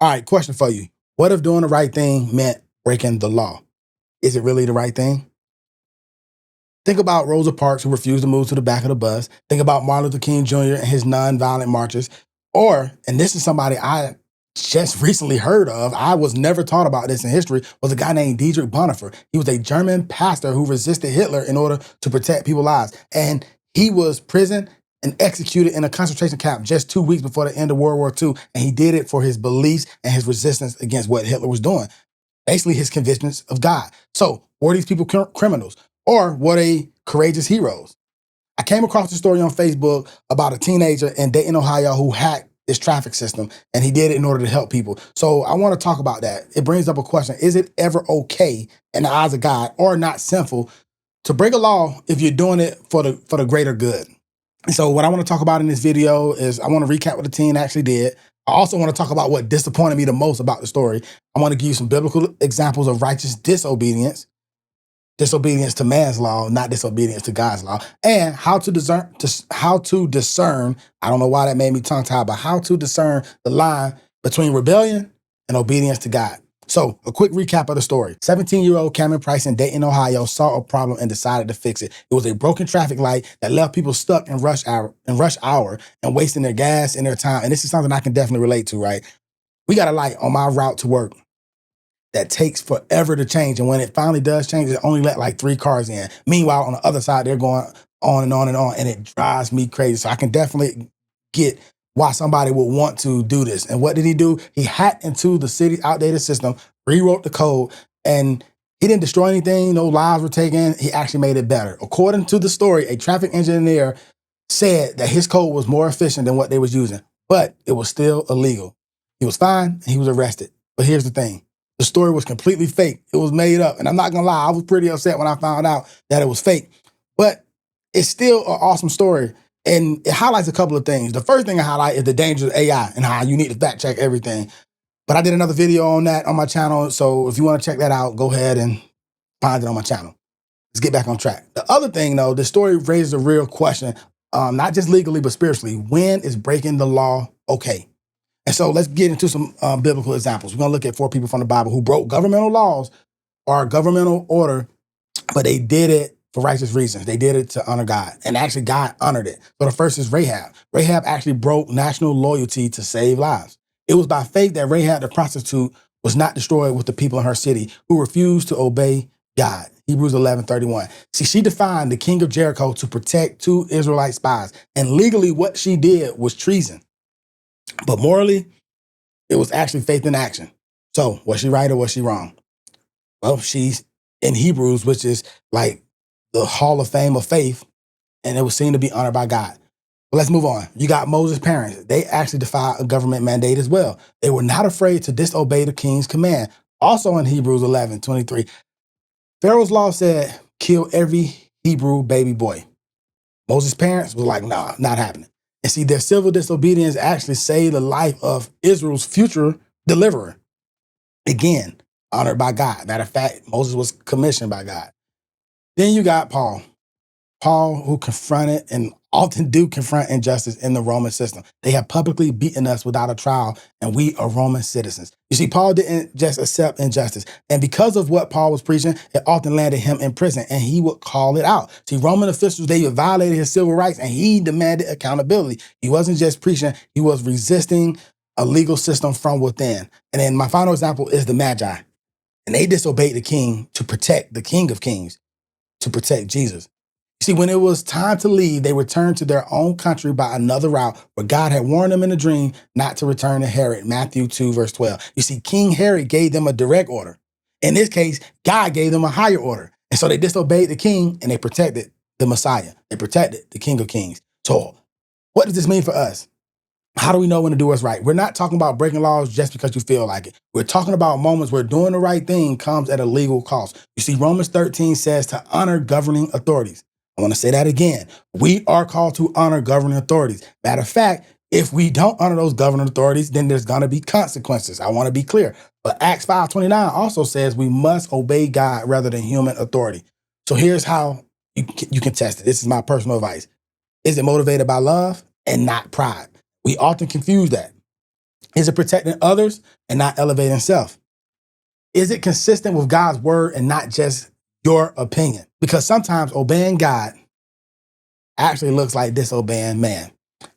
All right, question for you. What if doing the right thing meant breaking the law? Is it really the right thing? Think about Rosa Parks, who refused to move to the back of the bus. Think about Martin Luther King Jr. and his nonviolent marches. Or, and this is somebody I just recently heard of, I was never taught about this in history, was a guy named Dietrich Bonhoeffer. He was a German pastor who resisted Hitler in order to protect people's lives. And he was prisoned and executed in a concentration camp just 2 weeks before the end of World War II. And he did it for his beliefs and his resistance against what Hitler was doing. Basically his convictions of God. So were these people criminals, or were they courageous heroes? I came across a story on Facebook about a teenager in Dayton, Ohio, who hacked this traffic system, and he did it in order to help people. So I want to talk about that. It brings up a question. Is it ever okay in the eyes of God, or not sinful, to break a law if you're doing it for the greater good? And so what I want to talk about in this video is I want to recap what the teen actually did. I also want to talk about what disappointed me the most about the story. I want to give you some biblical examples of righteous disobedience. Disobedience to man's law, not disobedience to God's law, and how to discern, I don't know why that made me tongue-tied, but how to discern the line between rebellion and obedience to God. So a quick recap of the story. 17-year-old Cameron Price in Dayton, Ohio saw a problem and decided to fix it. It was a broken traffic light that left people stuck in rush hour and wasting their gas and their time. And this is something I can definitely relate to, right? We got a light on my route to work that takes forever to change. And when it finally does change, it only let like 3 cars in. Meanwhile, on the other side, they're going on and on and on, and it drives me crazy. So I can definitely get why somebody would want to do this. And what did he do? He hacked into the city's outdated system, rewrote the code, and he didn't destroy anything. No lives were taken. He actually made it better. According to the story, a traffic engineer said that his code was more efficient than what they was using, but it was still illegal. He was fined and he was arrested. But here's the thing. The story was completely fake. It was made up. And I'm not gonna lie, I was pretty upset when I found out that it was fake. But it's still an awesome story. And it highlights a couple of things. The first thing I highlight is the dangers of AI and how you need to fact check everything. But I did another video on that on my channel. So if you want to check that out, go ahead and find it on my channel. Let's get back on track. The other thing though, the story raises a real question, not just legally, but spiritually. When is breaking the law okay? And so let's get into some biblical examples. We're gonna look at 4 people from the Bible who broke governmental laws or governmental order, but they did it for righteous reasons. They did it to honor God, and actually God honored it. So the first is Rahab. Rahab actually broke national loyalty to save lives. It was by faith that Rahab the prostitute was not destroyed with the people in her city who refused to obey God. Hebrews 11:31. See, she defied the king of Jericho to protect 2 Israelite spies. And legally what she did was treason. But morally, it was actually faith in action. So was she right or was she wrong? Well, she's in Hebrews, which is like the Hall of Fame of faith, and it was seen to be honored by God. But let's move on. You got Moses' parents. They actually defied a government mandate as well. They were not afraid to disobey the king's command. Also in Hebrews 11:23, Pharaoh's law said, kill every Hebrew baby boy. Moses' parents was like, nah, not happening. And see, their civil disobedience actually saved the life of Israel's future deliverer. Again, honored by God. Matter of fact, Moses was commissioned by God. Then you got Paul. Paul, who confronted and often do confront injustice in the Roman system. They have publicly beaten us without a trial, and we are Roman citizens. You see, Paul didn't just accept injustice. And because of what Paul was preaching, it often landed him in prison, and he would call it out. See, Roman officials, they violated his civil rights, and he demanded accountability. He wasn't just preaching, he was resisting a legal system from within. And then my final example is the Magi. And they disobeyed the king to protect the King of Kings, to protect Jesus. See, when it was time to leave, they returned to their own country by another route where God had warned them in a dream not to return to Herod, Matthew 2:12. You see, King Herod gave them a direct order. In this case, God gave them a higher order. And so they disobeyed the king and they protected the Messiah. They protected the King of Kings. So what does this mean for us? How do we know when to do what's right? We're not talking about breaking laws just because you feel like it. We're talking about moments where doing the right thing comes at a legal cost. You see, Romans 13 says to honor governing authorities. I want to say that again. We are called to honor governing authorities. Matter of fact, if we don't honor those governing authorities, then there's going to be consequences. I want to be clear. But Acts 5:29 also says we must obey God rather than human authority. So here's how you can test it. This is my personal advice. Is it motivated by love and not pride? We often confuse that. Is it protecting others and not elevating self? Is it consistent with God's word and not just your opinion? Because sometimes obeying God actually looks like disobeying man.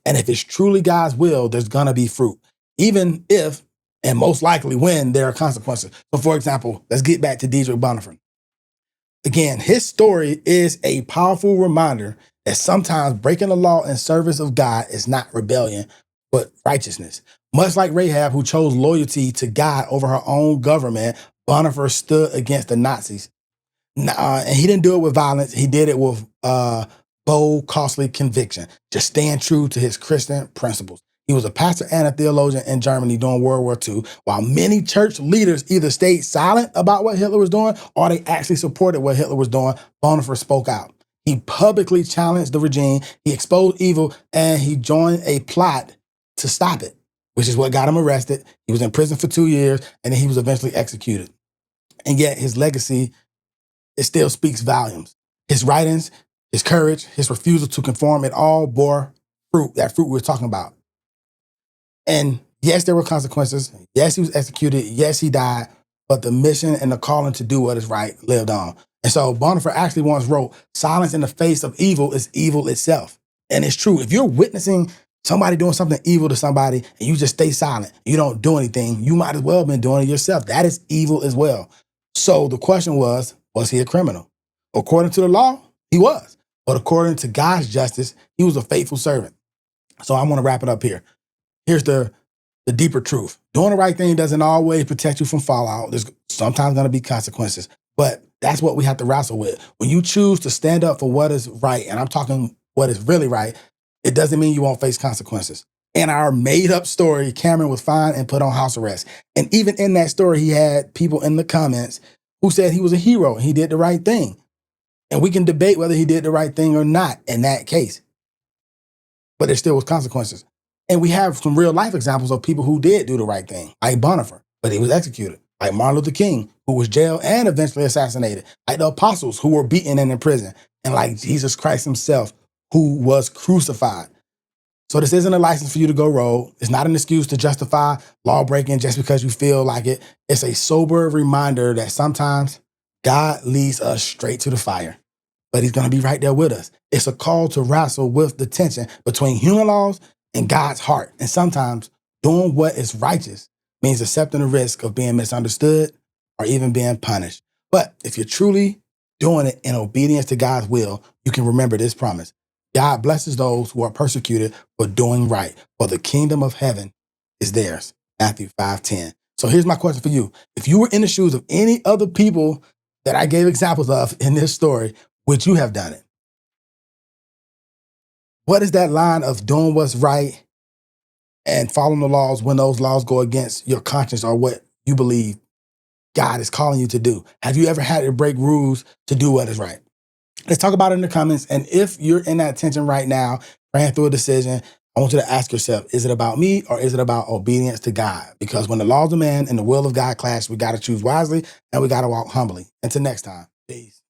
And if it's truly God's will, there's going to be fruit, even if, and most likely when, there are consequences. So, for example, let's get back to Dietrich Bonhoeffer. Again, his story is a powerful reminder that sometimes breaking the law in service of God is not rebellion, but righteousness. Much like Rahab, who chose loyalty to God over her own government, Bonhoeffer stood against the Nazis. And he didn't do it with violence. He did it with bold, costly conviction, just staying true to his Christian principles. He was a pastor and a theologian in Germany during World War II, while many church leaders either stayed silent about what Hitler was doing or they actually supported what Hitler was doing. Bonhoeffer spoke out. He publicly challenged the regime, he exposed evil, and he joined a plot to stop it, which is what got him arrested. He was in prison for 2 years, and then he was eventually executed. And yet his legacy, it still speaks volumes. His writings, his courage, his refusal to conform, it all bore fruit, that fruit we were talking about. And yes, there were consequences. Yes, he was executed. Yes, he died. But the mission and the calling to do what is right lived on. And so Bonhoeffer actually once wrote, silence in the face of evil is evil itself. And it's true. If you're witnessing somebody doing something evil to somebody and you just stay silent, you don't do anything, you might as well have been doing it yourself. That is evil as well. So the question was he a criminal? According to the law, he was. But according to God's justice, he was a faithful servant. So I want to wrap it up here. Here's the deeper truth. Doing the right thing doesn't always protect you from fallout. There's sometimes going to be consequences, but that's what we have to wrestle with. When you choose to stand up for what is right, and I'm talking what is really right, it doesn't mean you won't face consequences. In our made up story, Cameron was fined and put on house arrest. And even in that story, he had people in the comments who said he was a hero and he did the right thing. And we can debate whether he did the right thing or not in that case. But there still was consequences. And we have some real life examples of people who did do the right thing, like Bonhoeffer, but he was executed. Like Martin Luther King, who was jailed and eventually assassinated. Like the apostles who were beaten and in prison. And like Jesus Christ himself, who was crucified. So this isn't a license for you to go rogue. It's not an excuse to justify law breaking just because you feel like it. It's a sober reminder that sometimes God leads us straight to the fire, but he's going to be right there with us. It's a call to wrestle with the tension between human laws and God's heart. And sometimes doing what is righteous means accepting the risk of being misunderstood or even being punished. But if you're truly doing it in obedience to God's will, you can remember this promise. God blesses those who are persecuted for doing right, for the kingdom of heaven is theirs. Matthew 5:10. So here's my question for you. If you were in the shoes of any other people that I gave examples of in this story, would you have done it? What is that line of doing what's right and following the laws when those laws go against your conscience or what you believe God is calling you to do? Have you ever had to break rules to do what is right? Let's talk about it in the comments. And if you're in that tension right now, praying through a decision, I want you to ask yourself, is it about me or is it about obedience to God? Because when the laws of man and the will of God clash, we got to choose wisely and we got to walk humbly. Until next time, peace.